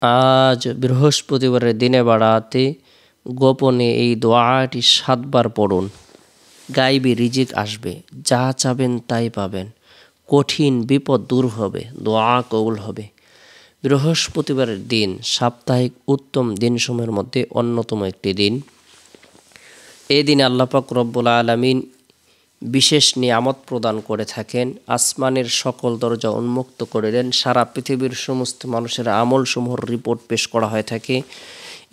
আজ বৃহস্পতিবারের দিনে বাড়াতে গোপনে এই দোয়াটি 7 বার পড়ুন। গাইবি রিজিক আসবে, যা চাবেন তাই পাবেন, কঠিন বিপদ দূর হবে, দোয়া কবুল হবে। বৃহস্পতিবারের দিন সাপ্তাহিক উত্তম দিনসমূহের মধ্যে অন্যতম একটি দিন। এই দিনে আল্লাহ পাক রব্বুল আলামিন বিশেষ নিয়ামত প্রদান করে থাকেন। আসমানের সকল দরজা উন্মুক্ত করে দেন, সারা পৃথিবীর সমস্ত মানুষের আমলসমূহের রিপোর্ট পেশ করা হয়ে থাকে।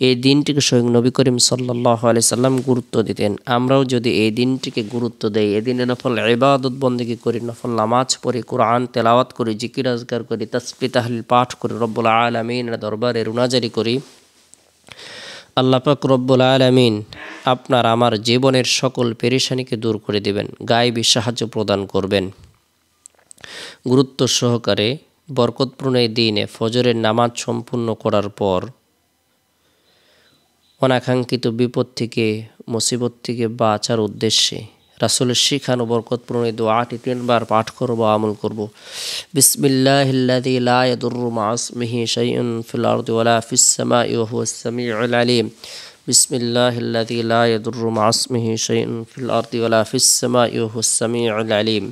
এই দিনটিকে স্বয়ং নবী করিম সাল্লাল্লাহু আলাইহি সাল্লাম গুরুত্ব দিতেন। আমরাও যদি এই দিনটিকে গুরুত্ব দেই, এই দিনে নফল ইবাদত বন্দেগী করি, নফল নামাজ পড়ি, কোরআন তেলাওয়াত করি, জিকির আজকার করি, তাসবিহ তাহলিল পাঠ করি, রব্বুল আলামিনের দরবারে রুনাজারি করি, আল্লাহ পাক রব্বুল আলামিন আপনার আমার জীবনের সকল পেরেশানিকে দূর করে দেবেন, গায়েবী সাহায্য প্রদান করবেন। গুরুত্ব সহকারে বরকতপূর্ণ এই দিনে ফজরের নামাজ সম্পূর্ণ করার পর অনাকাঙ্ক্ষিত বিপদ থেকে, মুসিবত থেকে বাঁচার উদ্দেশ্যে রাসূলের শিখানো বরকতপূর্ণ এই দোয়াটি 3 বার পাঠ করব, আমল করব। বিসমিল্লাহিল্লাযী লা ইয়াদুররু মা ইসমিহি শাইউন ফিল আরদি ওয়ালা ফিস সামাই ওয়া হুয়াস সামিউল আলীম। বিসমিল্লাহিল্লাযী লা ইয়াদুররু মা ইসমিহি শাইউন ফিল আরদি ওয়ালা ফিস সামাই ওয়া হুয়াস সামিউল আলীম।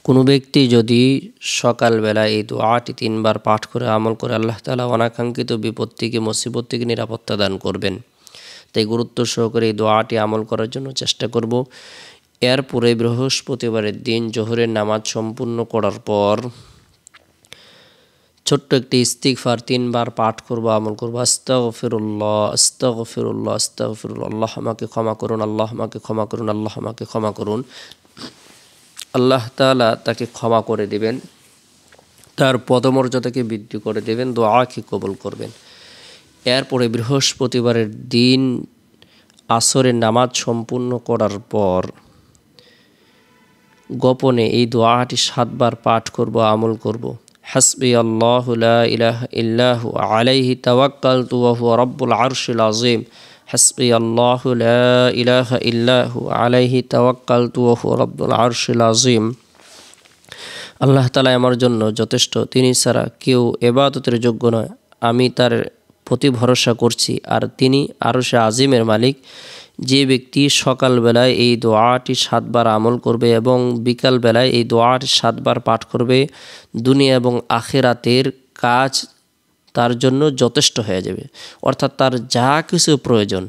কোনো ব্যক্তি যদি সকালবেলা এই দোয়াটি 3 বার পাঠ করে আমল করে, আল্লাহ তাআলা অনাকাঙ্ক্ষিত বিপদ থেকে, মুসিবত থেকে নিরাপত্তা দান করবেন। তাই গুরুত্ব সহকারে এই দোয়াটি আমল করার জন্য চেষ্টা করব। এরপরে বৃহস্পতিবারের দিন জোহরের নামাজ সম্পূর্ণ করার পর ছোট্ট একটি ইস্তিগফার 3 বার পাঠ করব, আমল করব। আস্তাগফিরুল্লাহ আস্তাগফিরুল্লাহ আস্তাগফিরুল্লাহ, আল্লাহ আমাকে ক্ষমা করুন, আল্লাহ আমাকে ক্ষমা করুন, আল্লাহ আমাকে ক্ষমা করুন। আল্লাহ তাআলা তাকে ক্ষমা করে দিবেন, তার পদমর্যাদাকে বৃদ্ধি করে দেবেন, দোয়াকে কবুল করবেন। এরপরে বৃহস্পতিবারের দিন আসরের নামাজ সম্পূর্ণ করার পর গোপনে এই দোয়াটি 7 বার পাঠ করব, আমল করব। হাসবি আল্লাহু লা ইলাহা ইল্লাহু আলাইহি তাওয়াক্কালতু ওয়া হুয়া রাব্বুল আরশিল আযীম। হাসবি আল্লাহু লা ইলাহা ইল্লাহু আলাইহি তাওয়াক্কালতু ওয়া হুয়া রাব্বুল আরশিল আযীম। আল্লাহ তাআলা আমার জন্য যথেষ্ট, তিনি ছাড়া কেউ ইবাদতের যোগ্য নয়, আমি তার প্রতি ভরসা করছি, আর তিনি আরশে আজিমের মালিক। যে ব্যক্তি সকালবেলায় এই দোয়াটি 7 বার আমল করবে এবং বিকালবেলায় এই দোয়াটি 7 বার পাঠ করবে, দুনিয়া এবং আখিরাতের কাজ তার জন্য যথেষ্ট হয়ে যাবে। অর্থাৎ তার যা কিছু প্রয়োজন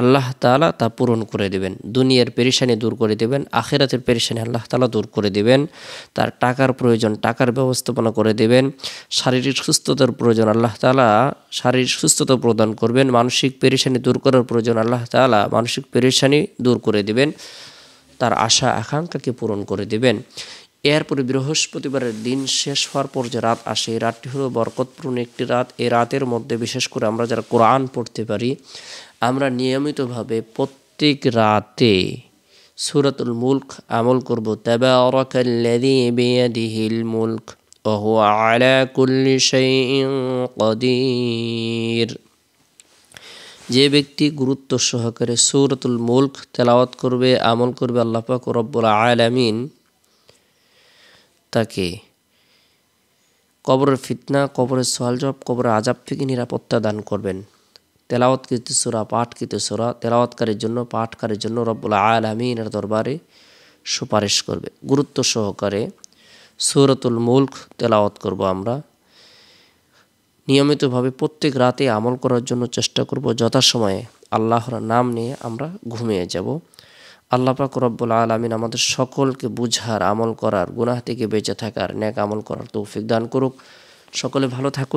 আল্লাহ তাআলা তা পূরণ করে দেবেন। দুনিয়ার পেরেশানি দূর করে দেবেন, আখিরাতের পেরেশানি আল্লাহ তাআলা দূর করে দেবেন। তার টাকার প্রয়োজন, টাকার ব্যবস্থাপনা করে দেবেন। শারীরিক সুস্থতার প্রয়োজন, আল্লাহ তাআলা শারীরিক সুস্থতা প্রদান করবেন। মানসিক পেরেশানি দূর করার প্রয়োজন, আল্লাহ তাআলা মানসিক পেরেশানি দূর করে দেবেন। তার আশা আকাঙ্ক্ষাকে পূরণ করে দেবেন। এরপরে বৃহস্পতিবারের দিন শেষ হওয়ার পর যে রাত আসে, এই রাতটি হলো বরকতপূর্ণ একটি রাত। এই রাতের মধ্যে বিশেষ করে আমরা যারা কোরআন পড়তে পারি, আমরা নিয়মিতভাবে প্রত্যেক রাতে সূরাতুল মুলক আমল করব। তাবারাকাল্লাযী বিয়াদিহিল মুলক ওয়া হুয়া আলা কুল্লি শাইইন কাদির। যে ব্যক্তি গুরুত্ব সহকারে সূরাতুল মুলক তেলাওয়াত করবে, আমল করবে, আল্লাহ পাক রব্বুল আলামিন তাকে কবরের ফিতনা, কবরের সওয়াল জবাব, কবরের আযাব থেকে নিরাপত্তা দান করবেন। তেলাওয়াতকৃত সূরা, পাঠকৃত সূরা তেলাওয়াতকারীর জন্য, পাঠকারীর জন্য রব্বুল আলামিনের দরবারে সুপারিশ করবে। গুরুত্ব সহকারে সূরাতুল মুলক তেলাওয়াত করব। আমরা নিয়মিতভাবে প্রত্যেক রাতে আমল করার জন্য চেষ্টা করব। যথাসময়ে আল্লাহর নাম নিয়ে আমরা ঘুমিয়ে যাব। আল্লাহ পাক রব্বুল আলামিন আমাদের সকলকে বুঝার, আমল করার, গুনাহ থেকে বেঁচে থাকার, নেক আমল করার তৌফিক দান করুক। সকলে ভালো থাকুন,